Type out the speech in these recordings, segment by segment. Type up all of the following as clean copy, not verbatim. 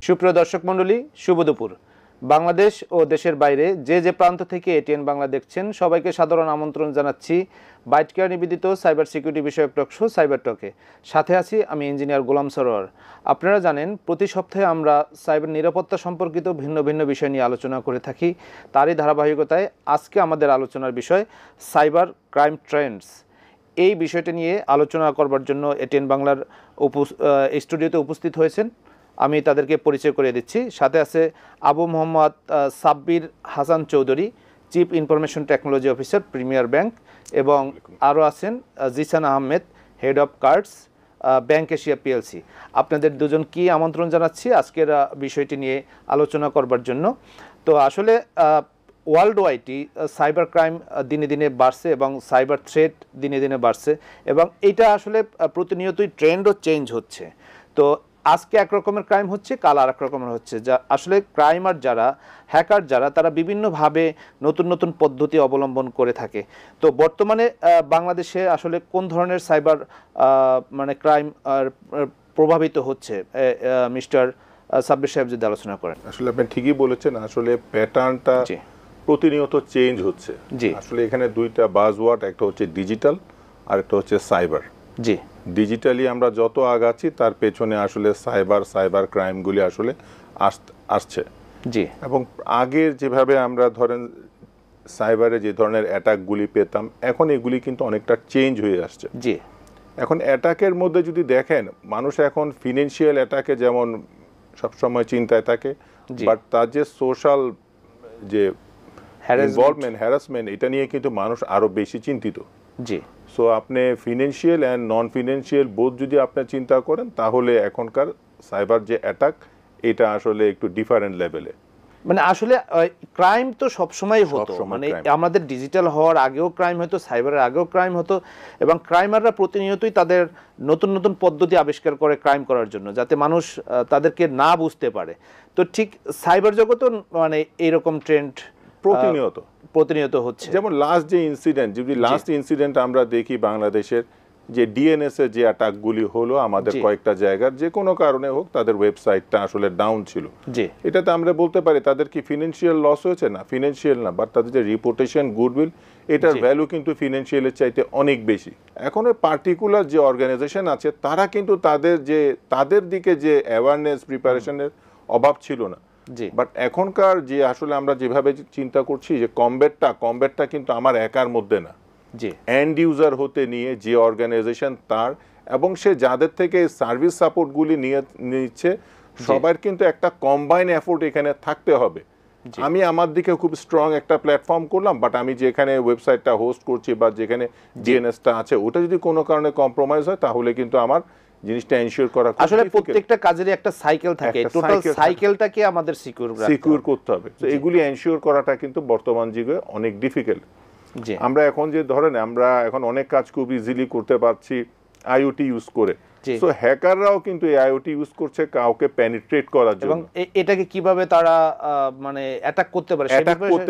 সুপ্রিয় দর্শক মণ্ডলী, শুভ দুপুর। বাংলাদেশ ও দেশের বাইরে যে প্রান্ত থেকে এটিএন বাংলা দেখছেন সবাইকে সাধারণ আমন্ত্রণ জানাচ্ছি বাইট কেয়ার নিবেদিত সাইবার সিকিউরিটি বিষয়ক টক শো সাইবার টকে। সাথে আছি আমি ইঞ্জিনিয়ার গোলাম সরোয়ার। আপনারা জানেন প্রতি সপ্তাহে আমরা সাইবার নিরাপত্তা সম্পর্কিত ভিন্ন ভিন্ন বিষয় নিয়ে আলোচনা করে থাকি। তারই ধারাবাহিকতায় আজকে আমাদের আলোচনার বিষয় সাইবার ক্রাইম ট্রেন্ডস। এই বিষয়টি নিয়ে আলোচনা করবার জন্য এটিএন বাংলার স্টুডিওতে উপস্থিত হয়েছেন। আমি তাদেরকে পরিচয় করে দিচ্ছি। সাথে আছে Abu Mohammad Sabbir Hasan Chowdhury, chief information technology officer, Premier Bank, এবং আরও আছেন Zisan Ahmed, head of cards, Bank Asia PLC. আপনাদের দুজন কি আমন্ত্রণ জানাচ্ছি আজকের বিষয়টি নিয়ে আলোচনা করবার জন্য। তো আসলে ওয়ার্ল্ড ওয়াইডই সাইবার ক্রাইম দিনে দিনে বাড়ছে এবং সাইবার থ্রেট দিনে দিনে বাড়ছে, এবং এটা আসলে প্রতিনিয়তই ট্রেন্ডও চেঞ্জ হচ্ছে। তো আজকে এক রকমের ক্রাইম হচ্ছে, কাল আর এক রকমের হচ্ছে। যা আসলে ক্রাইমার যারা, হ্যাকার যারা, তারা বিভিন্নভাবে নতুন নতুন পদ্ধতি অবলম্বন করে থাকে। তো বর্তমানে বাংলাদেশে আসলে কোন ধরনের সাইবার ক্রাইম প্রভাবিত হচ্ছে, মিস্টার সাব্বির সাহেব যদি আলোচনা করেন। আসলে আপনি ঠিকই বলেছেন, আসলে প্যাটার্নটা প্রতিনিয়ত চেঞ্জ হচ্ছে। আসলে এখানে দুইটা বাজওয়ার্ড, একটা হচ্ছে ডিজিটাল আর একটা হচ্ছে সাইবার। জি, ডিজিটালি আমরা যত আগাচ্ছি তার পেছনে আসলে সাইবার ক্রাইমগুলি আসলে আসছে। জি, এবং আগের যেভাবে আমরা ধরেন সাইবারে যে ধরনের অ্যাটাকগুলি পেতাম, এখন এগুলি কিন্তু অনেকটা চেঞ্জ হয়ে আসছে। জি, এখন অ্যাটাকের মধ্যে যদি দেখেন, মানুষ এখন ফিনান্সিয়াল অ্যাটাকে যেমন সবসময় চিন্তায় থাকে, বাট তার যে সোশ্যাল যে ইনভলভমেন্ট, হ্যারাসমেন্ট, এটা নিয়ে কিন্তু মানুষ আরো বেশি চিন্তিত। জি। সো আপনি ফিনান্সিয়াল অ্যান্ড নন ফিনান্সিয়াল বোধ যদি আপনি চিন্তা করেন, তাহলে এখনকার সাইবার যে অ্যাটাক, এটা আসলে একটু ডিফারেন্ট লেভেলে। মানে আসলে ক্রাইম তো সবসময় হতো, মানে আমাদের ডিজিটাল হওয়ার আগেও ক্রাইম হতো, সাইবারের আগেও ক্রাইম হতো, এবং ক্রাইমাররা প্রতিনিয়তই তাদের নতুন নতুন পদ্ধতি আবিষ্কার করে ক্রাইম করার জন্য, যাতে মানুষ তাদেরকে না বুঝতে পারে। তো ঠিক সাইবার জগতেও মানে এইরকম ট্রেন্ড প্রতিনিয়ত হচ্ছে। যেমন লাস্ট যে ইনসিডেন্ট, যদি লাস্ট ইনসিডেন্ট আমরা দেখি বাংলাদেশের, যে ডিএনএস এর যে অ্যাটাকগুলি হলো আমাদের কয়েকটা জায়গার, যে কোনো কারণে হোক তাদের ওয়েবসাইটটা আসলে ডাউন ছিল। এটাতে আমরা বলতে পারি তাদের কি ফিনান্সিয়াল লস হয়েছে? না, ফিনান্সিয়াল না, বাট তাদের যে রিপুটেশন, গুডউইল, এটার ভ্যালু কিন্তু ফিনান্সিয়ালের চাইতে অনেক বেশি। এখন ওই পার্টিকুলার যে অর্গানাইজেশন আছে, তারা কিন্তু তাদের দিকে যে অ্যাওয়ারনেস, প্রিপারেশনের অভাব ছিল না। বাট এখনকার যে আসলে আমরা যেভাবে চিন্তা করছি, যে কমব্যাটটা কিন্তু আমার একার মধ্যে না, এন্ড ইউজার হতে নিয়ে যে অর্গানাইজেশন তার, এবং সে যাদের থেকে সার্ভিস সাপোর্টগুলি নিচ্ছে, সবার কিন্তু একটা কম্বাইন এফোর্ট এখানে থাকতে হবে। আমি আমার দিকে খুব স্ট্রং একটা প্ল্যাটফর্ম করলাম, বাট আমি যেখানে ওয়েবসাইটটা হোস্ট করছি বা যেখানে ডিএনএসটা আছে, ওটা যদি কোনো কারণে কম্প্রোমাইজ হয়, তাহলে কিন্তু আমার জিনিসটা এনশিওর করা, আসলে প্রত্যেকটা কাজের একটা সাইকেল থাকে, টোটাল সাইকেলটাকে আমাদের সিকিউর করতে হবে। তো এগুলি এনশিওর করাটা কিন্তু বর্তমান যুগে অনেক ডিফিকাল্ট। আমরা এখন যে ধরেন আমরা এখন অনেক কাজ খুব ইজিলি করতে পারছি আইওটি ইউজ করে। সো হ্যাকাররাও কিন্তু এই আইওটি ইউজ করছে কাউকে পেনিট্রেট করার জন্য, এবং এটাকে কিভাবে তারা মানে অ্যাটাক করতে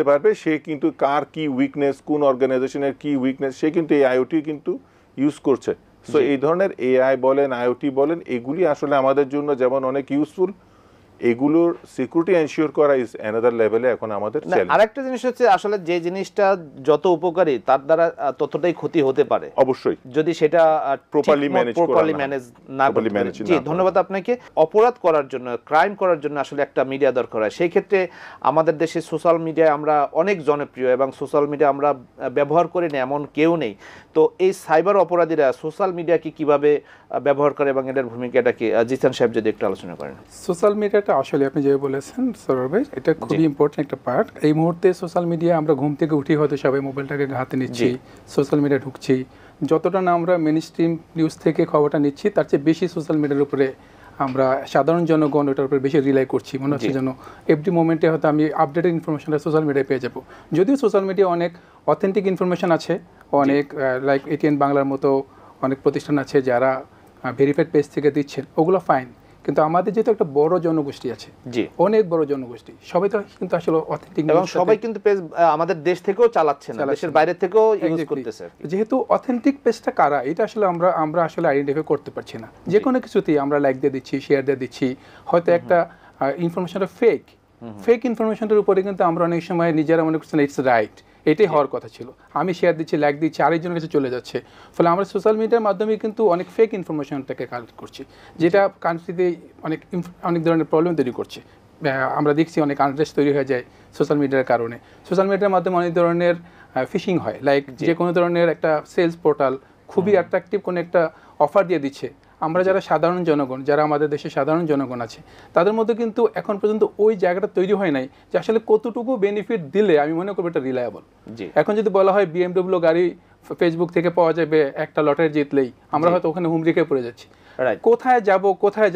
পারবে, সে কিন্তু কার কি উইকনেস, কোন অর্গানাইজেশনের কি উইকনেস, সে কিন্তু এই আইওটি কিন্তু ইউজ করছে। সো এই ধরনের এআই বলেন, আইওটি বলেন, এগুলি আসলে আমাদের জন্য যেমন অনেক ইউজফুল, এগুলোর সিকিউরিটি এনশিওর করা ইজ অ্যানাদার লেভেলে এখন আমাদের চ্যালেঞ্জ। আরেকটা জিনিস হচ্ছে, আসলে যে জিনিসটা যত উপকারী তার দ্বারা ততটাই ক্ষতি হতে পারে, অবশ্যই, যদি সেটা প্রপারলি ম্যানেজ না করে। জি, ধন্যবাদ আপনাকে। অপরাধ করার জন্য, ক্রাইম করার জন্য আসলে একটা মিডিয়া দরকার হয়। সেই ক্ষেত্রে আমাদের দেশে সোশ্যাল মিডিয়া আমরা অনেক জনপ্রিয়, এবং সোশ্যাল মিডিয়া আমরা ব্যবহার করি না এমন কেউ নেই। তো এই সাইবার অপরাধীরা সোশ্যাল মিডিয়াকে কিভাবে ব্যবহার করে এবং এটার ভূমিকাটা কি, জিসান সাহেব যদি একটু আলোচনা করেন। সোশ্যাল মিডিয়াটা আসলে আপনি যে বলেছেন সরোয়ার ভাই, এটা খুবই ইম্পর্টেন্ট একটা পার্ট। এই মুহূর্তে সোশ্যাল মিডিয়া আমরা ঘুম থেকে উঠি হয়তো সবাই মোবাইলটাকে হাতে নিচ্ছি, সোশ্যাল মিডিয়া ঢুকছি। যতটা না আমরা মেইন স্ট্রিম নিউজ থেকে খবরটা নিচ্ছি, তার চেয়ে বেশি সোশ্যাল মিডিয়ার উপরে আমরা সাধারণ জনগণ ওটার উপরে বেশি রিলাই করছি। মনে হচ্ছে যেন এভরি মোমেন্টে হয়তো আমি আপডেটেড ইনফরমেশনটা সোশ্যাল মিডিয়ায় পেয়ে যাবো। যদিও সোশ্যাল মিডিয়া অনেক অথেন্টিক ইনফরমেশন আছে, অনেক লাইক এটিএন বাংলার মতো অনেক প্রতিষ্ঠান আছে যারা ভেরিফাইড পেজ থেকে দিচ্ছেন, ওগুলো ফাইন। কিন্তু আমাদের যেহেতু একটা বড় জনগোষ্ঠী আছে, অনেক বড় জনগোষ্ঠী, সবাই তো কিন্তু আসলে অথেন্টিক, এবং সবাই কিন্তু পেজ আমাদের দেশ থেকেও চালাচ্ছে না, দেশের বাইরে থেকেও ইউজ করতেছে। যেহেতু অথেন্টিক পেজটা কারা, এটা আসলে আমরা আসলে আইডেন্টিফাই করতে পারছি না। যে কোনো কিছুতেই আমরা লাইক দিয়ে দিচ্ছি, শেয়ার দিয়ে দিচ্ছি, হয়তো একটা ইনফরমেশনটা ফেক ইনফরমেশনটার উপরে কিন্তু আমরা অনেক সময় নিজেরা মনে করছি ইটস রাইট, এটাই হওয়ার কথা ছিল, আমি শেয়ার দিচ্ছি, লাইক দিচ্ছি, আরেকজনের কাছে চলে যাচ্ছে। ফলে আমরা সোশ্যাল মিডিয়ার মাধ্যমে কিন্তু অনেক ফেক ইনফরমেশনটাকে কালেক্ট করছি, যেটা কান্ট্রিতে অনেক ধরনের প্রবলেম তৈরি করছে। আমরা দেখছি অনেক আনরেস্ট তৈরি হয়ে যায় সোশ্যাল মিডিয়ার কারণে। সোশ্যাল মিডিয়ার মাধ্যমে অনেক ধরনের ফিশিং হয়, লাইক যে কোনো ধরনের একটা সেলস পোর্টাল খুবই অ্যাট্রাকটিভ কোনো একটা অফার দিয়ে দিচ্ছে। আমরা যারা সাধারণ জনগণ, যারা আমাদের দেশে সাধারণ জনগণ আছে, তাদের মধ্যে কিন্তু এখন পর্যন্ত ওই জায়গাটা তৈরি হয় নাই যে আসলে কতটুকু বেনিফিট দিলে আমি মনে করবো এটা রিলায়েবল। এখন যদি বলা হয় BMW গাড়ি ফেসবুক থেকে পাওয়া যাবে একটা লটারি জিতলেই, আমরা হয়তো ওখানে হুমড়িকে পড়ে যাচ্ছি, কোথায়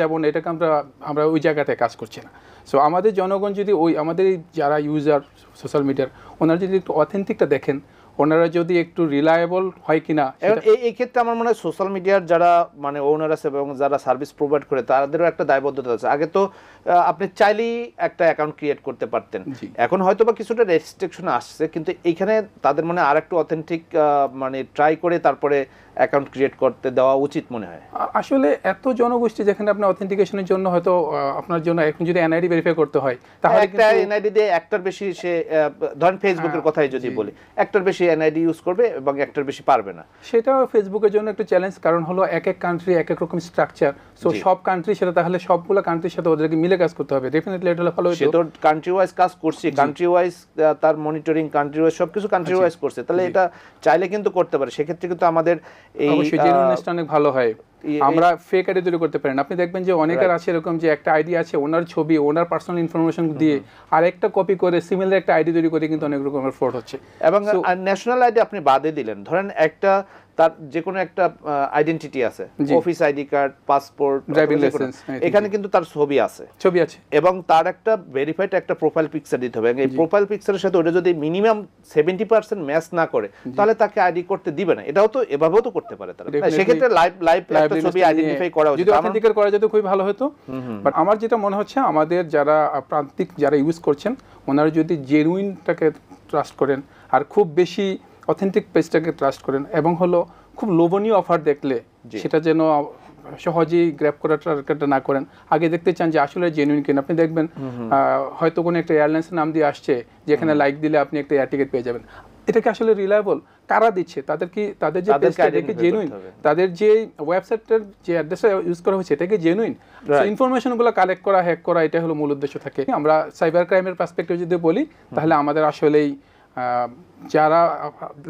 যাব না, এটাকে আমরা ওই জায়গাটায় কাজ করছি না। সো আমাদের জনগণ যদি আমাদের যারা ইউজার সোশ্যাল মিডিয়ার, ওনারা যদি একটু অথেন্টিকটা দেখেন, ওনারা যদি একটু রিলায়েবল হয় কিনা। এই ক্ষেত্রে আমার মনে হয় সোশ্যাল মিডিয়ার যারা মানে ওনার আছে এবং যারা সার্ভিস প্রোভাইড করে তাদেরও একটা দায়বদ্ধতা আছে। আগে তো আপনি চাইলেই একটা অ্যাকাউন্ট ক্রিয়েট করতে পারতেন, এখন হয়তো বা কিছুটা রেস্ট্রিকশন আসছে, কিন্তু এইখানে তাদের মনে আর একটু অথেন্টিক মানে ট্রাই করে তারপরে অ্যাকাউন্ট ক্রিয়েট করতে দেওয়া উচিত মনে হয়। আসলে এত জনগোষ্ঠী যেখানে আপনার অথেন্টিকেশনের জন্য হয়তো আপনার জন্য এখন যদি এনআইডি ভেরিফাই করতে হয়, তাহলে একটা এনআইডি দিয়ে একটার বেশি সে ধরেন ফেসবুকের কথাই যদি বলি, একটার বেশি এনআইডি ইউজ করবে এবং একটার বেশি পারবে না। সেটাও ফেসবুকের জন্য একটা চ্যালেঞ্জ, কারণ হলো এক এক কান্ট্রি এক এক রকম স্ট্রাকচার। সো সব কান্ট্রির সাথে তাহলে সবগুলো কান্ট্রির সাথে ওদেরকে মিলে কাজ করতে হবে। ডেফিনেটলি এটা হলো ভালো। সে তো কান্ট্রি ওয়াইজ কাজ করছে, কান্ট্রি ওয়াইজ তার মনিটরিং, কান্ট্রি ওয়াইজ সবকিছু কান্ট্রি ওয়াইজ করছে, তাহলে এটা চাইলে কিন্তু করতে পারে। সেক্ষেত্রে কিন্তু আমাদের এই জেনুইনেসটা অনেক ভালো হয়, আমরা ফেক আইডি তৈরি করতে পারি না। আপনি দেখবেন যে অনেকের আছে এরকম যে একটা আইডি আছে, ওনার ছবি, ওনার পার্সোনাল ইনফরমেশন দিয়ে আরেকটা কপি করে সিমিলার একটা আইডি তৈরি করে কিন্তু অনেক রকমের ফ্রড হচ্ছে। এবং ন্যাশনাল আইডি আপনি বাদে দিলেন, ধরেন একটা তার যে কোনো একটা আইডেন্টিটি আছে, office ID card, passport, driving licence, এখানে কিন্তু তার ছবি আছে এবং তার একটা ভেরিফাইড একটা প্রোফাইল পিকচার দিতে হবে। এই প্রোফাইল পিকচারের সাথে ওটা যদি মিনিমাম 70% ম্যাচ না করে, তাহলে তাকে আইডি করতে দিবে না। এটাও তো এভাবেও তো করতে পারে তারা। সেক্ষেত্রে লাইভ একটা ছবি আইডেন্টিফাই করা উচিত, যদি অথেন্টিকেট করা যেত খুবই ভালো হতো। বাট আমার যেটা মনে হচ্ছে, আমাদের যারা প্রান্তিক যারা ইউজ করছেন, ওনারা যদি জেনুইনটাকে ট্রাস্ট করেন আর খুব বেশি অথেন্টিক পেজটাকে ট্রাস্ট করেন, এবং হলো খুব লোভনীয় অফার দেখলে সেটা যেন সহজেই গ্র্যাব করাটা না করেন, আগে দেখতে চান যে আসলে জেনুইন কিনা। আপনি দেখবেন হয়তো কোনো একটা এয়ারলাইন্সের নাম দিয়ে আসছে যেখানে লাইক দিলে আপনি একটা এয়ার টিকিট পেয়ে যাবেন। এটা কি আসলে রিলায়েবল? কারা দিচ্ছে? তাদের যে পেজটা কি জেনুইন? তাদের যে ওয়েবসাইটের যে অ্যাড্রেসটা ইউজ করা হয়েছে এটা কি জেনুইন? ইনফরমেশনগুলো কালেক্ট করা, হ্যাক করা, এটা হলো মূল উদ্দেশ্য থাকে। আমরা সাইবার ক্রাইমের পার্সপেক্টিভ যদি বলি, তাহলে আমাদের আসলেই যারা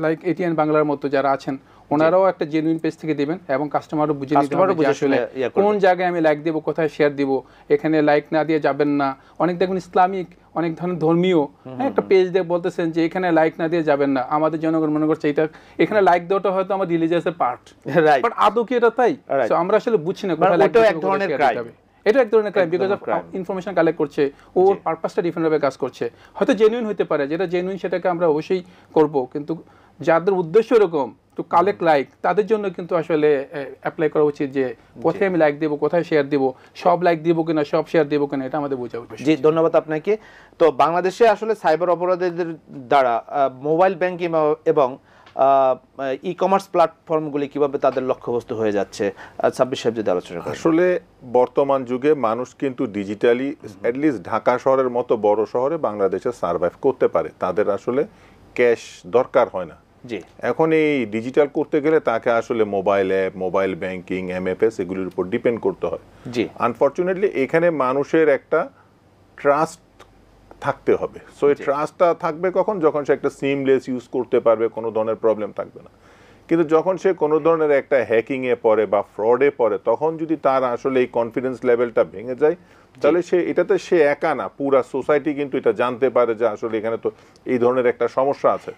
লাইক এটিএন বাংলার মতো যারা আছেন, ওনারাও একটা জেনুইন পেজ থেকে দিবেন এবং কাস্টমারও বুঝে নিতে হবে যে আসলে কোন জায়গায় আমি লাইক দেব, কোথায় শেয়ার দিব। এখানে লাইক না দিয়ে যাবেন না। অনেক দেখবেন ইসলামিক, অনেক ধরনের ধর্মীয় একটা পেজ দিয়ে বলতেছেন যে এখানে লাইক না দিয়ে যাবেন না। আমাদের জনগণ মনে করছে এটা এখানে লাইক দেওয়াটা হয়তো আমার রিলিজিয়াসের পার্ট, বাট আদৌ কি এটা তাই? সো আমরা আসলে বুঝছি না কোথায় লাইক এক ধরনের ক্রাইম। এটা এক ধরনের crime, because of information collect করছে, ওর পারপাসটা ডিফারেন্ট ভাবে কাজ করছে। হয়তো জেনুইন হতে পারে, যেটা জেনুইন সেটাকে আমরা অবশ্যই করব, কিন্তু যাদের উদ্দেশ্য এরকম টু কালেক্ট লাইক, তাদের জন্য কিন্তু আসলে অ্যাপ্লাই করা উচিত যে কোথায় আমি লাইক দেবো, কোথায় শেয়ার দেবো, সব লাইক দিব কিনা, সব শেয়ার দেবো কিনা, এটা আমাদের বোঝা উচিত। জি, ধন্যবাদ আপনাকে। তো বাংলাদেশে আসলে সাইবার অপরাধীদের দ্বারা মোবাইল ব্যাংকিং এবং ই কমার্স প্ল্যাটফর্মগুলি কিভাবে তাদের লক্ষ্যবস্তু হয়ে যাচ্ছে, সাব্বির সাহেব যদি আলোচনা করেন। আসলে বর্তমান যুগে মানুষ কিন্তু ডিজিটালি অ্যাটলিস্ট ঢাকা শহরের মতো বড় শহরে বাংলাদেশে সার্ভাইভ করতে পারে, তাদের আসলে ক্যাশ দরকার হয় না। এখন এই ডিজিটাল করতে গেলে তাকে আসলে mobile app, mobile banking, MFS এগুলির উপর ডিপেন্ড করতে হয়। আনফরচুনেটলি এখানে মানুষের একটা ট্রাস্ট থাকতে হবে। সো এই ট্রাস্টটা থাকবে কখন? যখন সে একটা সিমলেস ইউজ করতে পারবে, কোনো ধরনের প্রবলেম থাকবে না। কিন্তু যখন সে কোনো ধরনের একটা হ্যাকিংয়ে পড়ে বা ফ্রডে পড়ে, তখন যদি তার আসলে এই কনফিডেন্স লেভেলটা ভেঙে যায়, তাহলে এটাতে সে একা না, পুরা সোসাইটি কিন্তু এটা জানতে পারে যে আসলে এখানে তো এই ধরনের একটা সমস্যা আছে।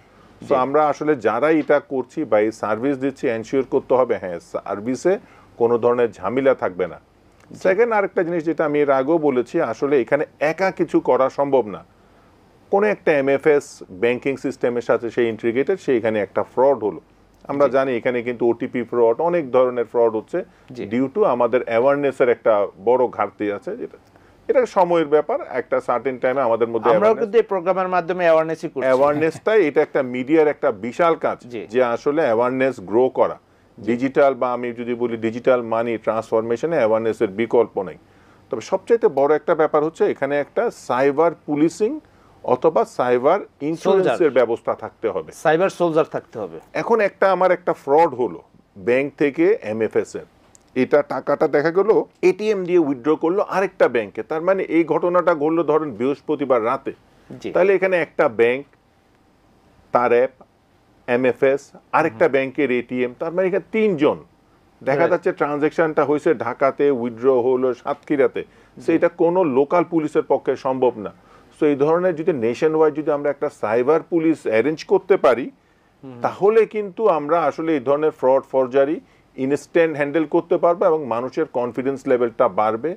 সো আমরা আসলে যারা এটা করছি বা এই সার্ভিস দিচ্ছি, এনশিওর করতে হবে হ্যাঁ সার্ভিসে কোনো ধরনের ঝামেলা থাকবে না। সেকেন্ড আরেকটা জিনিস যেটা আমি এর আগেও বলেছি, আসলে এখানে একা কিছু করা সম্ভব না। কোনো একটা এমএফএস ব্যাংকিং সিস্টেমের সাথে সে ইন্টিগ্রেটেড, এখানে একটা ফ্রড হলো, আমরা জানি এখানে কিন্তু ওটিপি ফ্রড, অনেক ধরনের ফ্রড হচ্ছে ডিউ টু আমাদের অ্যাওয়ারনেসের একটা বড় ঘাটতি আছে। এটা সময়ের ব্যাপার, একটা সার্টেন টাইমে আমাদের মধ্যে আমরাও কিন্তু এই প্রোগ্রামের মাধ্যমে অ্যাওয়ারনেসই করছি। অ্যাওয়ারনেসটাই এটা একটা মিডিয়ার একটা বিশাল কাজ, যে আসলে অ্যাওয়ারনেস গ্রো করা। ডিজিটাল বা আমি যদি বলি ডিজিটাল মানি ট্রান্সফরমেশনে অ্যাওয়ারনেসের বিকল্প নেই। তো তবে সবচাইতে বড় একটা ব্যাপার হচ্ছে এখানে একটা সাইবার পুলিশিং অথবা সাইবার ইন্স্যুরেন্সের ব্যবস্থা থাকতে হবে, সাইবার সোলজার থাকতে হবে। এখন আমার একটা ফ্রড হলো ব্যাংক থেকে এমএফএস এর, এটা টাকাটা দেখা গেল এটিএম দিয়ে উইথড্র করলো আরেকটা ব্যাংকে, তার মানে এই ঘটনাটা ঘটলো ধরেন বৃহস্পতিবার রাতে, তাহলে এখানে একটা ব্যাংক, তার অ্যাপ, এমএফএস, আরেকটা ব্যাংকের এটিএম, তার মানে এখানে 3 জন দেখা যাচ্ছে ট্রানজেকশনটা হয়েছে ঢাকাতে, উইথড্র হলো সাতক্ষীরাতে, সেটা কোনো লোকাল পুলিশের পক্ষে সম্ভব না। সো এই ধরনের যদি নেশন ওয়াইড যদি আমরা একটা সাইবার পুলিশ অ্যারেঞ্জ করতে পারি, তাহলে কিন্তু আমরা আসলে এই ধরনের ফ্রড ফরজারি ইনস্ট্যান্ট হ্যান্ডেল করতে পারবো এবং মানুষের কনফিডেন্স লেভেলটা বাড়বে।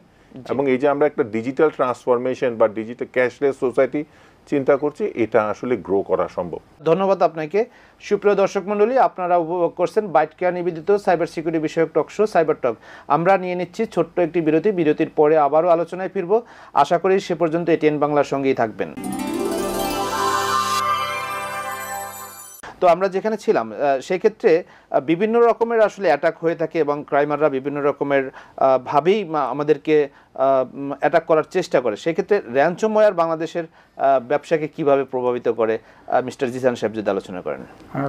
এবং এই যে আমরা একটা ডিজিটাল ট্রান্সফরমেশন বা ডিজিটাল ক্যাশলেস সোসাইটি চিন্তা করছি, এটা আসলে গ্রো করা সম্ভব। ধন্যবাদ আপনাকে। সুপ্রিয় দর্শক মণ্ডলী, আপনারা উপভোগ করছেন বাইট কেয়ার নিবেদিত সাইবার সিকিউরিটি বিষয়ক টক শো সাইবার টক। আমরা নিয়ে নিচ্ছি ছোট্ট একটি বিরতি, বিরতির পরে আবারও আলোচনায় ফিরব। আশা করি সে পর্যন্ত এটিএন বাংলার সঙ্গেই থাকবেন। তো আমরা যেখানে ছিলাম সেই ক্ষেত্রে বিভিন্ন রকমের আসলে অ্যাটাক হয়ে থাকে এবং ক্রাইমাররা বিভিন্ন রকমের ভাবেই আমাদেরকে অ্যাটাক করার চেষ্টা করে। সেক্ষেত্রে র্যানসমওয়্যার বাংলাদেশের ব্যবসাকে কিভাবে প্রভাবিত করে মিস্টার জিসান সাহেব যদি আলোচনা করেন।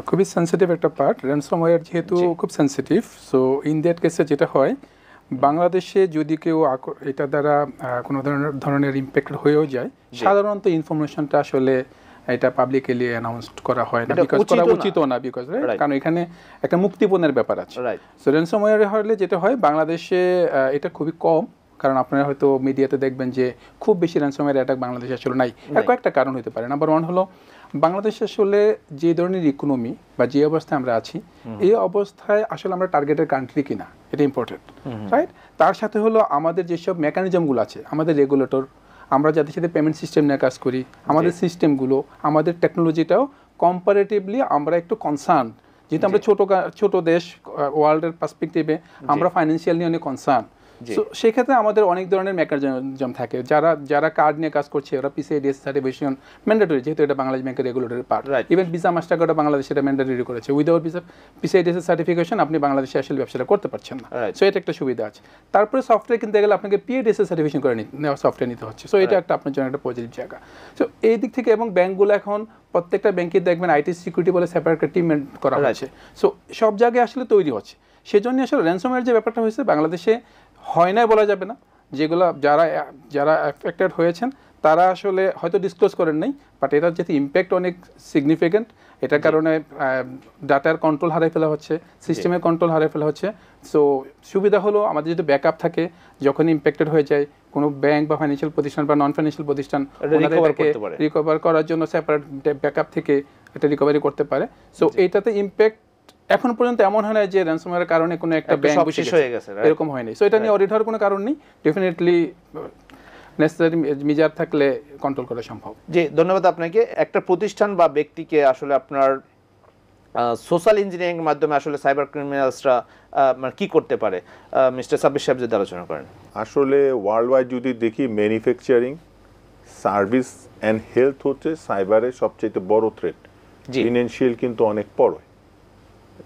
খুবই সেন্সিটিভ একটা পার্ট র্যানসমওয়্যার, যেহেতু খুব সেন্সিটিভ। সো ইন দ্যাট কেসে যেটা হয়, বাংলাদেশে যদি কেউ এটা দ্বারা কোনো ধরনের ইম্প্যাক্ট হয়েও যায়, সাধারণত ইনফরমেশনটা আসলে এটা পাবলিকলি অ্যানাউন্স করা হয় না, বিকজ করা উচিতও না, বিকজ কারণ এখানে একটা মুক্তিপণের ব্যাপার আছে। সো র্যানসমওয়্যার হলে যেটা হয়, বাংলাদেশে এটা খুবই কম, কারণ আপনারা হয়তো মিডিয়াতে দেখবেন যে খুব বেশি র্যানসমওয়্যার অ্যাটাক বাংলাদেশে আসলে নাই। এর কয়েকটা কারণ হতে পারে। নাম্বার 1 হলো, বাংলাদেশে আসলে যে ধরনের ইকোনমি বা যে অবস্থায় আমরা আছি, এই অবস্থায় আসলে আমরা টার্গেটের কান্ট্রি কিনা, এটা ইম্পর্টেন্ট, রাইট? তার সাথে হলো আমাদের যেসব মেকানিজমগুলো আছে, আমাদের রেগুলেটর, আমরা যাদের সাথে পেমেন্ট সিস্টেম নিয়ে কাজ করি, আমাদের সিস্টেমগুলো, আমাদের টেকনোলজিটাও কম্পারেটিভলি আমরা একটু কনসার্ন, যেহেতু আমরা ছোট দেশ, ওয়ার্ল্ডের পার্সপেক্টিভে আমরা ফাইন্যান্সিয়ালি অনেক কনসার্ন। সো সেক্ষেত্রে আমাদের অনেক ধরনের মেকানিজম থাকে। যারা কার্ড নিয়ে কাজ করছে, ওরা পিসিআইডিএস সার্টিফিকেশন ম্যান্ডেটরি, যেহেতু এটা বাংলাদেশ ব্যাংকের রেগুলেটরি পার্ট। ইভেন ভিসা মাস্টারকার্ডও বাংলাদেশে এটা ম্যান্ডেটরি করেছে। উইদাউট পিসিআইডিএস সার্টিফিকেশন আপনি বাংলাদেশে আসলে ব্যবসাটা করতে পারছেন না। সো এটা একটা সুবিধা আছে। তারপরে সফটওয়্যার কিনতে গেলে আপনাকে পিএডিএস সার্টিফিকেশন করে নেওয়া সফটওয়্যার নিতে হচ্ছে। সো এটা একটা আপনার জন্য একটা পজিটিভ জায়গা। সো এই দিক থেকে, এবং ব্যাংকগুলো এখন প্রত্যেকটা ব্যাংকে দেখবেন আইটি সিকিউরিটি বলে সেপারেট একটা টিম করা হয়েছে। সো সব জায়গায় আসলে তৈরি হচ্ছে। সেজন্য আসলে র্যানসমওয়্যার যে ব্যাপারটা হয়েছে, বাংলাদেশে হয় না বলা যাবে না। যেগুলো যারা এফেক্টেড হয়েছেন তারা আসলে হয়তো ডিসক্লোজ করেন নাই, বাট এটার যেহেতু ইম্প্যাক্ট অনেক সিগনিফিক্যান্ট, এটার কারণে ডাটার কন্ট্রোল হারিয়ে ফেলা হচ্ছে, সিস্টেমের কন্ট্রোল হারিয়ে ফেলা হচ্ছে। সো সুবিধা হলো আমাদের যদি ব্যাকআপ থাকে, যখন ইম্প্যাক্টেড হয়ে যায় কোনো ব্যাংক বা ফাইন্যান্সিয়াল প্রতিষ্ঠান বা নন ফাইন্যান্সিয়াল প্রতিষ্ঠান, রিকভার করার জন্য সেপারেট ব্যাকআপ থেকে এটা রিকভারি করতে পারে। সো এইটাতে ইম্প্যাক্ট এখন পর্যন্ত এমন হয় না যে র্যানসমওয়্যারের কারণে কোনো একটা ব্যাংক শেষ হয়ে গেছে, এরকম হয়নি। সো এটা নিয়ে অডিট হওয়ার কোনো কারণ নেই। ডেফিনেটলি নেসেসারি মেজার থাকলে কন্ট্রোল করা সম্ভব। জি, ধন্যবাদ আপনাকে। একটা প্রতিষ্ঠান বা ব্যক্তিকে আসলে আপনার সোশ্যাল ইঞ্জিনিয়ারিং এর মাধ্যমে আসলে সাইবার ক্রিমিনালসরা মানে কি করতে পারে, মিস্টার সাব্বির সাহেব যদি আলোচনা করেন। আসলে ওয়ার্ল্ড ওয়াইড যদি দেখি, ম্যানুফ্যাকচারিং, সার্ভিস অ্যান্ড হেলথ হচ্ছে সাইবারের সবচেয়ে বড় থ্রেট। ফিনান্সিয়াল কিন্তু অনেক পড়ে,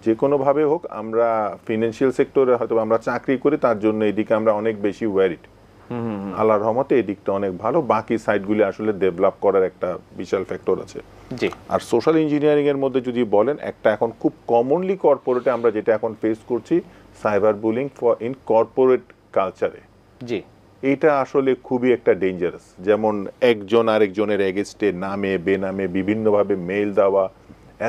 যে কোনোভাবে হোক। আমরা ফিনান্সিয়াল সেক্টরে হয়তো আমরা চাকরি করি, তার জন্য এদিকে আমরা অনেক বেশি ওয়ারিড। আল্লাহর রহমতে এই দিকটা অনেক ভালো, বাকি সাইডগুলি আসলে ডেভেলপ করার একটা বিশাল ফ্যাক্টর আছে। আর সোশ্যাল ইঞ্জিনিয়ারিং এর মধ্যে যদি বলেন, একটা এখন খুব কমনলি কর্পোরেটে আমরা যেটা এখন ফেস করছি, cyber bullying for in corporate কালচারে। এইটা আসলে খুবই একটা ডেঞ্জারাস। যেমন একজন আরেকজনের এগেইনস্টে নামে বেনামে বিভিন্নভাবে মেইল দেওয়া,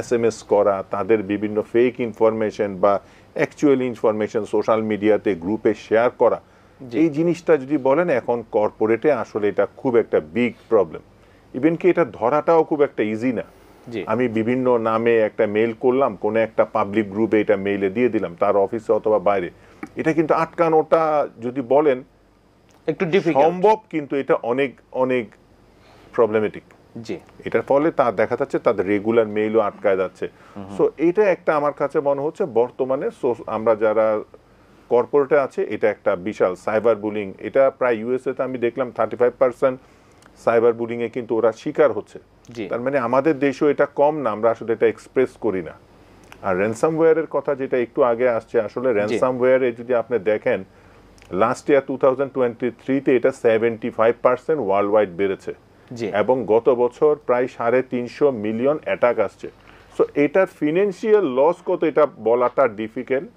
SMS করা, তাদের বিভিন্ন ফেক ইনফরমেশন বা অ্যাকচুয়াল ইনফরমেশন সোশ্যাল মিডিয়াতে গ্রুপে শেয়ার করা, এই জিনিসটা যদি বলেন এখন কর্পোরেটে আসলে এটা খুব একটা বিগ প্রবলেম। ইভেন কি এটা ধরাটাও খুব একটা ইজি না। আমি বিভিন্ন নামে একটা মেইল করলাম, কোনো একটা পাবলিক গ্রুপে এটা মেইলে দিয়ে দিলাম, তার অফিসে অথবা বাইরে, এটা কিন্তু আটকানোটা যদি বলেন একটু সম্ভব, কিন্তু এটা অনেক অনেক প্রবলেমেটিক। এটার ফলে তার দেখা যাচ্ছে তাদের রেগুলার মেইলও আটকায় যাচ্ছে। সো এটা একটা আমার কাছে মনে হচ্ছে বর্তমানে আমরা যারা কর্পোরেটে আছে, এটা একটা বিশাল সাইবার বুলিং। এটা প্রায় ইউএসএ তে আমি দেখলাম 35% সাইবার বুলিং এ কিন্তু ওরা শিকার হচ্ছে। তার মানে আমাদের দেশেও এটা কম না, আমরা আসলে এটা এক্সপ্রেস করি না। আর র্যানসামওয়্যারের কথা যেটা একটু আগে আসছে, আসলে র্যানসামওয়্যারে যদি আপনি দেখেন, লাস্ট ইয়ার 2023 তে এটা 75% ওয়ার্ল্ড ওয়াইড বেড়েছে, এবং গত বছর প্রায় 350 মিলিয়ন অ্যাটাক আসছে। সো এটার ফিনান্সিয়াল লস কত এটা বলাটা ডিফিকাল্ট।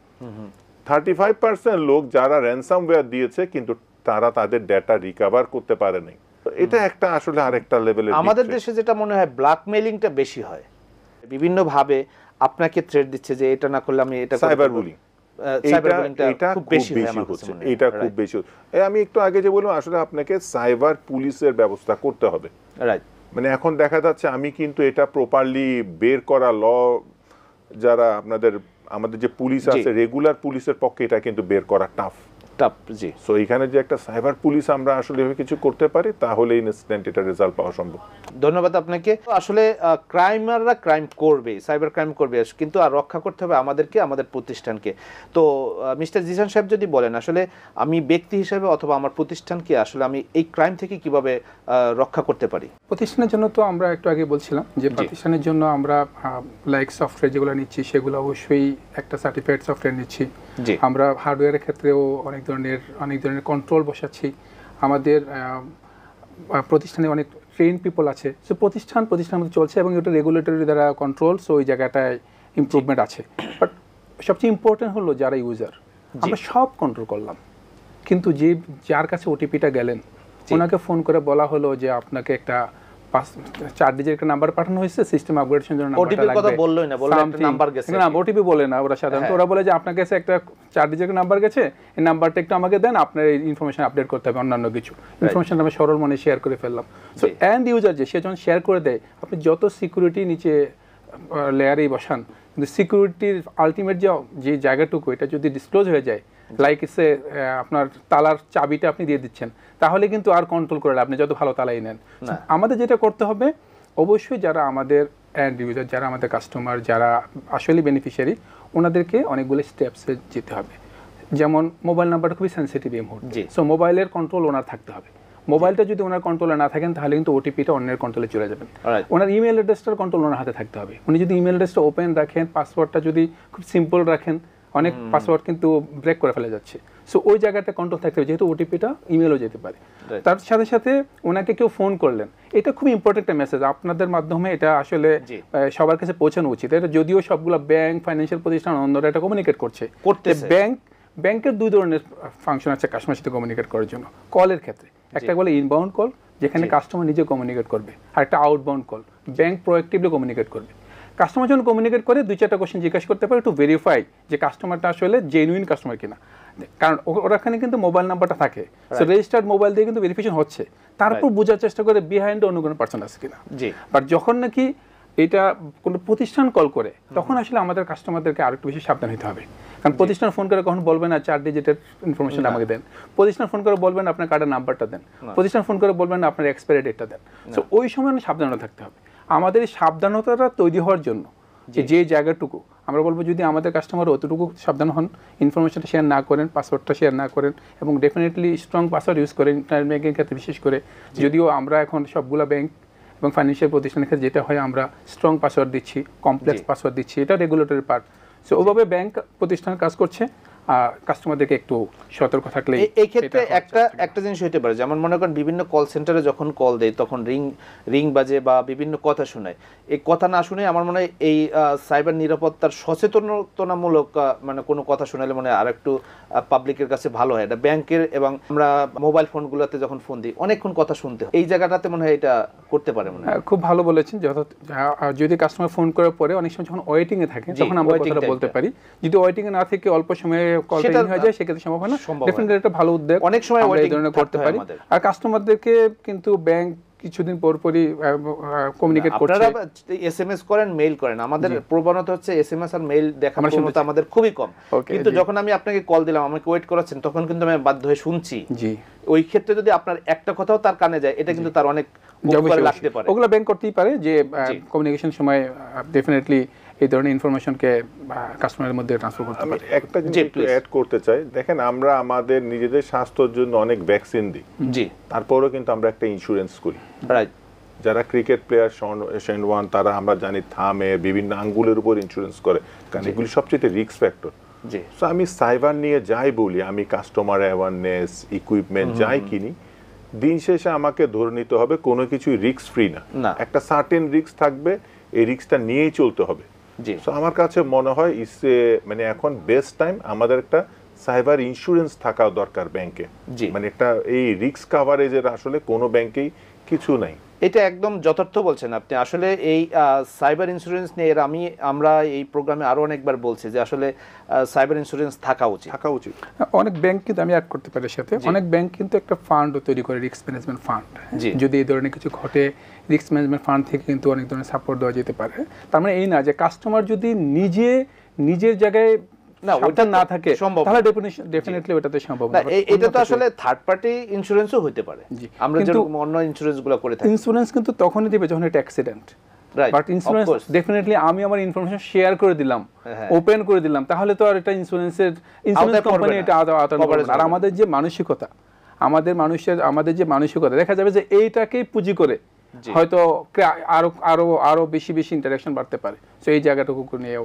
35% লোক যারা র্যানসামওয়্যার দিয়েছে কিন্তু তারা তাদের ডেটা রিকভার করতে পারে নাই। এটা একটা আসলে আরেকটা লেভেলের। আমাদের দেশে যেটা মনে হয় ব্ল্যাকমেইলিংটা বেশি হয়, বিভিন্ন ভাবে আপনাকে থ্রেট দিচ্ছে যে এটা না করলে আমি এটা সাইবার বুলিং, এটা খুব বেশি হচ্ছে, এটা খুব বেশি। আমি একটু আগে যে বললাম আসলে আপনাকে সাইবার পুলিশের ব্যবস্থা করতে হবে, রাইট। মানে এখন দেখা যাচ্ছে আমি কিন্তু এটা প্রপারলি বের করা ল, যারা আমাদের যে পুলিশ আছে রেগুলার পুলিশের পক্ষে এটা কিন্তু বের করা টাফ। জি। সো এখানে যে একটা সাইবার পুলিশ আমরা আসলে কিছু করতে পারি তাহলে ইনস্ট্যান্ট এটা রেজাল্ট পাওয়া সম্ভব। ধন্যবাদ আপনাকে। আসলে ক্রাইমাররা ক্রাইম করবে, সাইবার ক্রাইম করবে, কিন্তু আর রক্ষা করতে হবে আমাদেরকে, আমাদের প্রতিষ্ঠানকে। তো মিস্টার জিসান সাহেব যদি বলেন আসলে আমি ব্যক্তি হিসেবে অথবা আমার প্রতিষ্ঠানকে আসলে আমি এই ক্রাইম থেকে কিভাবে রক্ষা করতে পারি? প্রতিষ্ঠানের জন্য তো আমরা একটু আগে বলছিলাম যে প্রতিষ্ঠানের জন্য আমরা লাইক সফটওয়্যার যেগুলো নিচ্ছি সেগুলো অবশ্যই একটা সার্টিফাইড সফটওয়্যার নিচ্ছি। আমরা হার্ডওয়্যারের ক্ষেত্রেও অনেক ধরনের কন্ট্রোল বসাচ্ছি। আমাদের প্রতিষ্ঠানে অনেক ট্রেন পিপল আছে, সো প্রতিষ্ঠানের মধ্যে চলছে এবং এটা রেগুলেটরি দ্বারা কন্ট্রোল, সো ওই জায়গাটায় ইমপ্রুভমেন্ট আছে। বাট সবচেয়ে ইম্পর্টেন্ট হলো যারা ইউজার, আমরা সব কন্ট্রোল করলাম, কিন্তু যার কাছে ওটিপিটা গেলেন ওনাকে ফোন করে বলা হলো যে আপনাকে একটা 4 ডিজিটের একটা নাম্বার পাঠানো হয়েছে সিস্টেম আপগ্রেডেশনের জন্য। ওটিপির কথা বললোই না, বলে একটা নাম্বার গেছে। না, ওটিপি বলে না ওরা সাধারণত, ওরা বলে যে আপনার কাছে একটা 4 ডিজিটের নাম্বার গেছে, এই নাম্বারটা একটু আমাকে দেন, আপনার এই ইনফরমেশন আপডেট করতে হবে, অন্যান্য কিছু ইনফরমেশন আমরা সরল মনে শেয়ার করে ফেললাম। সো এন্ড ইউজার যে সে যখন শেয়ার করে দেয়, আপনি যত সিকিউরিটি নিচে লেয়ারেই বসান, কিন্তু সিকিউরিটির আলটিমেট যে জায়গাটুকু এটা যদি ডিসক্লোজ হয়ে যায়, লাইক ইসে আপনার তালার চাবিটা আপনি দিয়ে দিচ্ছেন, তাহলে কিন্তু আর কন্ট্রোল করে আপনি যত ভালো তালাই নেন। আমাদের যেটা করতে হবে, অবশ্যই যারা আমাদের এন্ড ইউজার, যারা আমাদের কাস্টমার, যারা আসলে বেনিফিশিয়ারি, ওনাদেরকে অনেকগুলো স্টেপসে যেতে হবে। যেমন মোবাইল নাম্বারটা খুবই সেন্সিটিভ এই মুহূর্তে, সো মোবাইলের কন্ট্রোল ওনার থাকতে হবে। মোবাইলটা যদি ওনার কন্ট্রোলে না থাকেন তাহলে কিন্তু ওটিপিটা অন্যের কন্ট্রোলে চলে যাবেন। ওনার ইমেল অ্যাড্রেসটার কন্ট্রোল ওনার হাতে থাকতে হবে। উনি যদি ইমেল অ্যাড্রেসটা ওপেন রাখেন, পাসওয়ার্ডটা যদি খুব সিম্পল রাখেন, অনেক পাসওয়ার্ড কিন্তু ব্রেক করে ফেলে যাচ্ছে, সো ওই জায়গাটা কন্ট্রোল থাকতে হবে, যেহেতু ওটিপিটা ইমেলও যেতে পারে। তার সাথে সাথে ওনাকে কেউ ফোন করলেন, এটা খুব ইম্পর্টেন্ট একটা মেসেজ, আপনাদের মাধ্যমে এটা আসলে সবার কাছে পৌঁছানো উচিত। এটা যদিও সবগুলো ব্যাংক, ফাইন্যান্সিয়াল প্রতিষ্ঠান অন্যরা এটা কমিউনিকেট করছে, ব্যাংকের দুই ধরনের ফাংশন আছে কাস্টমার সাথে কমিউনিকেট করার জন্য কলের ক্ষেত্রে। একটা বলে ইনবাউন্ড কল, যেখানে কাস্টমার নিজে কমিউনিকেট করবে, আর একটা outbound call, bank proactively communicate করবে। কাস্টমার যখন কমিউনিকেট করে 2-4টা কোশ্চেন জিজ্ঞাসা করতে পারে টু ভেরিফাই যে কাস্টমারটা আসলে জেনুইন কাস্টমার কিনা, কারণ ওখানে কিন্তু মোবাইল নাম্বারটা থাকে, সো রেজিস্টার্ড মোবাইল দিয়ে কিন্তু ভেরিফিকেশন হচ্ছে, তারপর বোঝার চেষ্টা করে বিহাইন্ডে অন্য কোনো পার্সন আছে কিনা। বাট যখন নাকি এটা কোনো প্রতিষ্ঠান কল করে, তখন আসলে আমাদের কাস্টমারদেরকে আরেকটু বেশি সাবধান হতে হবে, কারণ প্রতিষ্ঠান ফোন করে কখন বলবে না 4 ডিজিটের ইনফরমেশন আমাকে দেন, প্রতিষ্ঠান ফোন করে বলবেন আপনার কার্ডের নাম্বারটা দেন, প্রতিষ্ঠান ফোন করে বলবেন না আপনার এক্সপায়ারি ডেটটা দেন। সো ওই সময় সাবধানতা থাকতে হবে। আমাদের এই সাবধানতাটা তৈরি হওয়ার জন্য যে জায়গাটুকু আমরা বলবো, যদি আমাদের কাস্টমার অতটুকু সাবধান হন, ইনফরমেশনটা শেয়ার না করেন, পাসওয়ার্ডটা শেয়ার না করেন, এবং ডেফিনেটলি স্ট্রং পাসওয়ার্ড ইউজ করেন ইন্টারনেট ব্যাংকিং ক্ষেত্রে বিশেষ করে, যদিও আমরা এখন সবগুলো ব্যাংক এবং ফাইন্যান্সিয়াল প্রতিষ্ঠানের ক্ষেত্রে যেটা হয় আমরা স্ট্রং পাসওয়ার্ড দিচ্ছি, কমপ্লেক্স পাসওয়ার্ড দিচ্ছি, এটা রেগুলেটরি পার্ট। সো ওভাবে ব্যাংক প্রতিষ্ঠান কাজ করছে, কাস্টমারদেরকে একটু সতর্ক থাকলে। এই ক্ষেত্রে একটা জিনিস হতে পারে, যেমন মনে করেন বিভিন্ন কল সেন্টারে যখন কল দেয় তখন রিং বাজে বা বিভিন্ন কথা শোনায়, এই কথা না শুনে আমার মনে হয় এই সাইবার নিরাপত্তার সচেতনতামূলক মানে কোনো কথা শোনালে মনে হয় আরেকটু পাবলিকের কাছে ভালো হয়। এটা ব্যাংকের এবং আমরা মোবাইল ফোনগুলোতে যখন ফোন দিই অনেকক্ষণ কথা শুনতে হয়, এই জায়গাটাতে মনে হয় এটা করতে পারে মনে হয়। খুব ভালো বলেছেন। যদি কাস্টমার ফোন করার পরে অনেক সময় যখন ওয়েটিং এ থাকে তখন আমরা কথাটা বলতে পারি, যদি ওয়েটিং এ না থেকে অল্প সময়ে কল হয়ে যায় সেক্ষেত্রে সম্ভব হয় না। ডেফিনেটলি একটা ভালো উদ্যোগ, অনেক সময় এই ধরনের করতে পারি। আর কাস্টমারদেরকে কিন্তু ব্যাংক কিছুদিন পরপরই কমিউনিকেট করছে, আপনারা এসএমএস করেন, মেইল করেন, আমাদের প্রবণতা হচ্ছে এসএমএস আর মেইল দেখার প্রবণতা আমাদের খুবই কম, কিন্তু যখন আমি আপনাকে কল দিলাম আমাকে ওয়েট করাচ্ছেন তখন কিন্তু আমি বাধ্য হয়ে শুনছি। ওই ক্ষেত্রে যদি আপনার একটা কথাও তার কানে যায় এটা কিন্তু তার অনেক উপকারে লাগতে পারে। ওগুলো ব্যাংক করতেই পারে যে কমিউনিকেশন সময় ডেফিনেটলি এই ধরনের ইনফরমেশনকে কাস্টমারের মধ্যে ট্রান্সফার করতে পারি। একটা জিনিস অ্যাড করতে চাই, দেখেন আমরা আমাদের নিজেদের স্বাস্থ্যের জন্য অনেক ভ্যাকসিন দিই, তারপরেও কিন্তু আমরা একটা ইন্স্যুরেন্স করি। যারা ক্রিকেট প্লেয়ার শেন ওয়ার্ন তারা আমরা জানি থামে বিভিন্ন আঙ্গুলের উপর ইন্স্যুরেন্স করে, কারণ এগুলি সবচেয়ে রিস্ক ফ্যাক্টর। জি সো আমি সাইবার নিয়ে যাই বলি, আমি কাস্টমার অ্যাওয়ারনেস ইকুইপমেন্ট যাই কিনি, দিন শেষে আমাকে ধরে নিতে হবে কোনো কিছুই রিস্ক ফ্রি না, একটা সার্টেন রিস্ক থাকবে, এই রিস্কটা নিয়েই চলতে হবে। সো আমার কাছে মনে হয় মানে এখন বেস্ট টাইম আমাদের একটা সাইবার ইন্স্যুরেন্স থাকা দরকার ব্যাংকে, মানে একটা এই রিস্ক কাভারেজের আসলে কোনো ব্যাংকেই কিছু নাই। এটা একদম যথার্থ বলছেন আপনি। আসলে এই সাইবার ইন্স্যুরেন্স নিয়ে আমরা এই প্রোগ্রামে আরো অনেকবার বলছি যে আসলে সাইবার ইন্স্যুরেন্স থাকা উচিত। অনেক ব্যাংক কিন্তু আমি অ্যাড করতে পারি সাথে, অনেক ব্যাংক কিন্তু একটা ফান্ড তৈরি করে, রিস্ক ম্যানেজমেন্ট ফান্ড, যদি এই ধরনের কিছু ঘটে রিস্ক ম্যানেজমেন্ট ফান্ড থেকে কিন্তু অনেক ধরনের সাপোর্ট দেওয়া যেতে পারে। তার মানে এই না যে কাস্টমার যদি নিজের জায়গায় ওটা না থাকে তাহলে ডেফিনেটলি ওটাতে সম্ভব না। এটা তো আসলে থার্ড পার্টি ইন্স্যুরেন্সও হতে পারে, আমরা যেরকম অন্য ইন্স্যুরেন্সগুলো করে থাকি। ইন্স্যুরেন্স কিন্তু তখনই দিবে যখন এটা অ্যাক্সিডেন্ট, বাট ইন্স্যুরেন্স ডেফিনেটলি আমি আমার ইনফরমেশন শেয়ার করে দিলাম, ওপেন করে দিলাম, তাহলে তো আর এটা ইন্স্যুরেন্স কোম্পানি এটা আর আমাদের যে মানসিকতা, আমাদের যে মানসিকতা দেখা যাবে যে এইটাকেই পুঁজি করে হয়তো আরো বেশি ইন্টারঅ্যাকশন বাড়তে পারে। তো এই জায়গাটুকু নিয়ে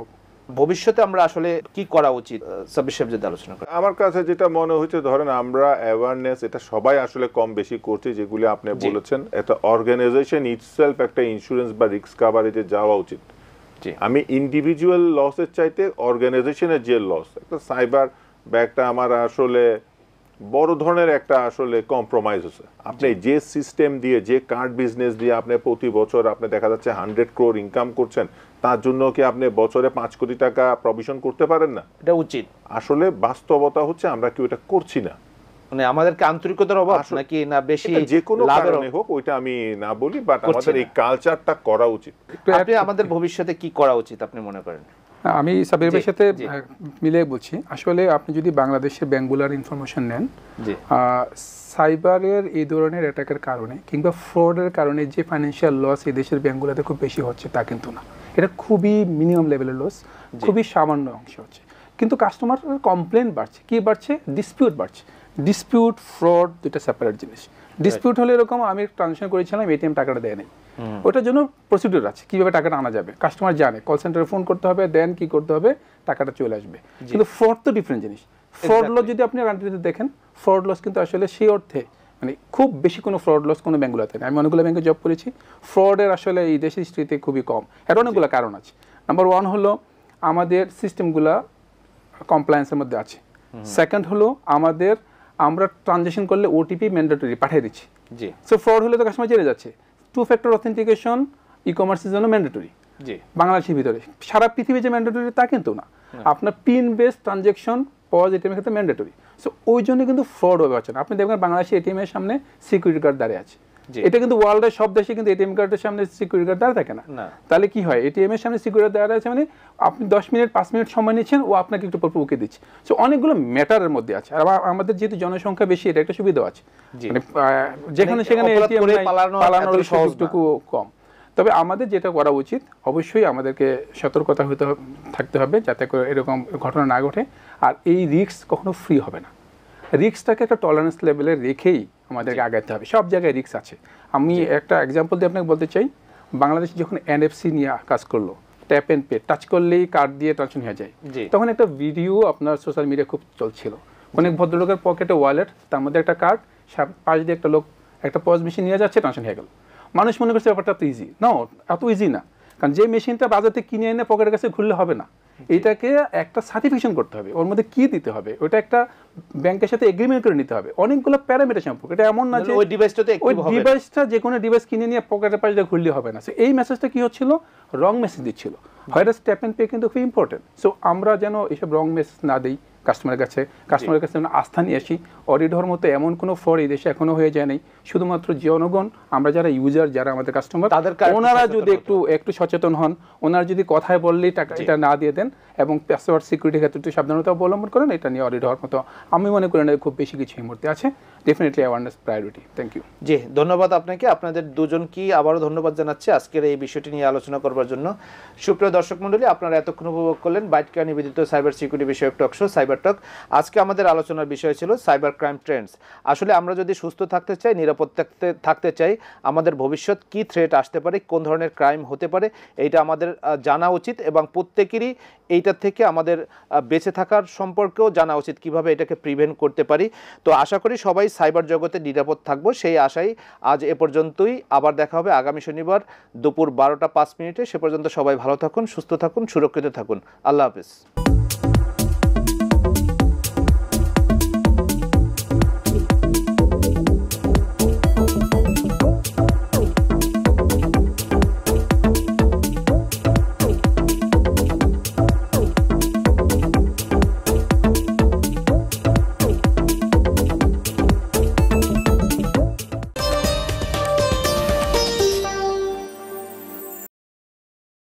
ভবিষ্যতে আমরা আসলে কি করা উচিত সাব্বির সাহেব যদি আলোচনা করেন। আমার কাছে যেটা মনে হচ্ছে, ধরেন আমরা অ্যাওয়ারনেস এটা সবাই আসলে কম বেশি করছে, যেগুলি আপনি বলেছেন, একটা অর্গানাইজেশন ইটসেলফ একটা ইন্স্যুরেন্স বা রিস্ক কাভারেজে যাওয়া উচিত। আমি ইন্ডিভিজুয়াল লসের চাইতে অর্গানাইজেশনের যে লস, একটা সাইবার বা একটা আমার আসলে বড় ধরনের একটা আসলে কম্প্রোমাইজ হচ্ছে। আপনি যে সিস্টেম দিয়ে, যে কার্ড বিজনেস দিয়ে আপনি প্রতি বছর আপনি দেখা যাচ্ছে 100 crore ইনকাম করছেন, তার জন্য কি আপনি বছরে 5 কোটি টাকা প্রভিশন করতে পারেন না? এটা উচিত। আসলে বাস্তবতা হচ্ছে আমরা কি ওটা করছি না, মানে আমাদেরকে আন্তরিকতার অভাব নাকি না বেশি যে কোনো কারণে হোক, ওইটা আমি না বলি, বাট আমাদের এই কালচারটা করা উচিত। আপনি আমাদের ভবিষ্যতে কি করা উচিত আপনি মনে করেন? আমি সাবির ভাইয়ের সাথে মিলে বলছি, আসলে আপনি যদি বাংলাদেশের ব্যাংকগুলোর ইনফরমেশন নেন, সাইবারের এই ধরনের অ্যাটাকের কারণে কিংবা ফ্রডের কারণে যে ফাইন্যান্সিয়াল লস এই দেশের ব্যাংকগুলোতে খুব বেশি হচ্ছে তা কিন্তু না, এটা খুবই মিনিমাম লেভেলের লস, খুবই সামান্য অংশ হচ্ছে। কিন্তু কাস্টমার কমপ্লেন বাড়ছে, কি বাড়ছে? ডিসপিউট বাড়ছে। ডিসপিউট ফ্রড দুটো সেপারেট জিনিস। ডিসপিউট হলে এরকম আমি ট্রানজাকশন করেছিলাম, এটিএম টাকাটা দেয় নাই, ওটার জন্য প্রসিডিউর আছে কিভাবে টাকাটা আনা যাবে, কাস্টমার জানে, কল সেন্টারে ফোন করতে হবে, দেন কি করতে হবে, টাকাটা চলে আসবে। কিন্তু ফ্রড তো ডিফারেন্ট জিনিস। ফ্রড লস যদি আপনি কান্ট্রিতে দেখেন, ফ্রড লস কিন্তু আসলে সেই অর্থে মানে খুব বেশি কোনো ফ্রড লস কোনো ব্যাংকগুলোতে নেই। আমি অনেকগুলো ব্যাংকে জব করেছি, ফ্রডের আসলে এই দেশের হিস্ট্রিতে খুবই কম। এর অনেকগুলো কারণ আছে। নাম্বার 1 হলো আমাদের সিস্টেমগুলো কমপ্লায়েন্সের মধ্যে আছে। সেকেন্ড হলো আমরা ট্রানজাকশন করলে ওটিপি ম্যান্ডেটরি পাঠিয়ে দিচ্ছি, সো ফ্রড হলে তো কাস্টমার জেনে যাচ্ছে। 2 ফ্যাক্টর অথেন্টিকেশন ই-কমার্সের জন্য ম্যান্ডেটরি, বাংলাদেশের ভিতরে। সারা পৃথিবী যে ম্যান্ডেটরি তা কিন্তু না, আপনার PIN base transaction POS ATM এর ক্ষেত্রে ম্যান্ডেটরি। সো ওই জন্য কিন্তু ফ্রড হবে না। আপনি দেখবেন বাংলাদেশে এটিএম এর সামনে সিকিউরিটি গার্ড দাঁড়িয়ে আছে, এটা কিন্তু ওয়ার্ল্ডের সব দেশে কিন্তু এটিএম কার্ডের সামনে সিকিউরিটি গার্ড দাঁড়িয়ে থাকে না। তাহলে কি হয়, এটিএম এর সামনে সিকিউরিটি দাঁড়িয়ে আছে মানে আপনি 10 মিনিট 5 মিনিট সময় নিচ্ছেন, ও আপনাকে একটু পর উকে দিচ্ছে। সো অনেকগুলো ম্যাটারের মধ্যে আছে। আর আমাদের যেহেতু জনসংখ্যা বেশি, এটা একটা সুবিধা আছে, মানে যেখানে সেখানে এটিএম পালানোর সহজটুকু কম। তবে আমাদের যেটা করা উচিত, অবশ্যই আমাদেরকে সতর্কতা থাকতে হবে যাতে করে এরকম ঘটনা না ঘটে। আর এই রিস্ক কখনো ফ্রি হবে না, রিস্কটাকে একটা টলারেন্স লেভেলে রেখেই আমাদেরকে আগাতে হবে। সব জায়গায় রিস্ক আছে। আমি একটা এক্সাম্পল দিয়ে আপনাকে বলতে চাই, বাংলাদেশ যখন এনএফসি নিয়ে কাজ করলো, ট্যাপ অ্যান্ড পে, টাচ করলেই কার্ড দিয়ে ট্রানজাকশন হয়ে যায়, তখন একটা ভিডিও আপনার সোশ্যাল মিডিয়া খুব চলছিল। অনেক ভদ্রলোকের পকেটে ওয়ালেট, তার মধ্যে একটা কার্ড, পাশ দিয়ে একটা লোক একটা পজ মেশিন নিয়ে যাচ্ছে, ট্রানজাকশন হয়ে গেল। মানুষ মনে করছে ব্যাপারটা এত ইজি না, এত ইজি না, কারণ যে মেশিনটা বাজার থেকে কিনে এনে পকেটের কাছে ঘুরলে হবে না, এটাকে একটা সার্টিফিকেশন করতে হবে, ওর মধ্যে কি দিতে হবে, ওটা একটা ব্যাংকের সাথে এগ্রিমেন্ট করে নিতে হবে, অনেকগুলো প্যারামিটার সম্পর্ক। এটা এমন না যে ওই ডিভাইসটা যে কোনো ডিভাইস কিনে নিয়ে পকেটের পাশে ঘুরলে হবে না। এই মেসেজটা কি হচ্ছিল, রং মেসেজ দিচ্ছিল। হয়তো স্টেপ অ্যান্ড পে কিন্তু খুব ইম্পর্টেন্ট। সো আমরা যেন এইসব রং মেসেজ না দিই কাস্টমারের কাছে যেন আস্থা নিয়ে আসি। অডিটর মতো এমন কোনো ফ্রড এই দেশে এখনো হয়ে যায় নাই। শুধুমাত্র জনগণ, আমরা যারা ইউজার, যারা আমাদের কাস্টমার, ওনারা যদি একটু সচেতন হন, ওনারা যদি কথায় বললেই টাকা এটা না দিয়ে দেন এবং পাসওয়ার্ড সিকিউরিটির ক্ষেত্রে একটু সাবধানতা অবলম্বন করেন, এটা নিয়ে অডিট হওয়ার মতো আমি মনে করি না খুব বেশি কিছু এই মুহূর্তে আছে। Definitely awareness priority. Thank you. জি, ধন্যবাদ আপনাকে। আপনাদের দুজনকেই আবারও ধন্যবাদ জানাচ্ছি আজকের এই বিষয়টি নিয়ে আলোচনা করবার জন্য। সুপ্রিয় দর্শক মণ্ডলী, আপনারা এতক্ষণ উপভোগ করলেন বাইট কেয়ার নিবেদিত সাইবার সিকিউরিটি বিষয়ক টক শো সাইবার সাইবার টক। আজকে আমাদের আলোচনার বিষয় ছিল সাইবার ক্রাইম ট্রেন্ডস। আসলে আমরা যদি সুস্থ থাকতে চাই, নিরাপদ থাকতে চাই, আমাদের ভবিষ্যৎ কি থ্রেট আসতে পারে, কোন ধরনের ক্রাইম হতে পারে, এইটা আমাদের জানা উচিত এবং প্রত্যেকেরই এইটার থেকে আমাদের বেঁচে থাকার সম্পর্কেও জানা উচিত, কিভাবে এটাকে প্রিভেন্ট করতে পারি। তো আশা করি সবাই সাইবার জগতে নিরাপদ থাকবো, সেই আশাই আজ এ পর্যন্তই। আবার দেখা হবে আগামী শনিবার দুপুর 12টা 5 মিনিটে। সে পর্যন্ত সবাই ভালো থাকুন, সুস্থ থাকুন, সুরক্ষিত থাকুন। আল্লাহ হাফেজ।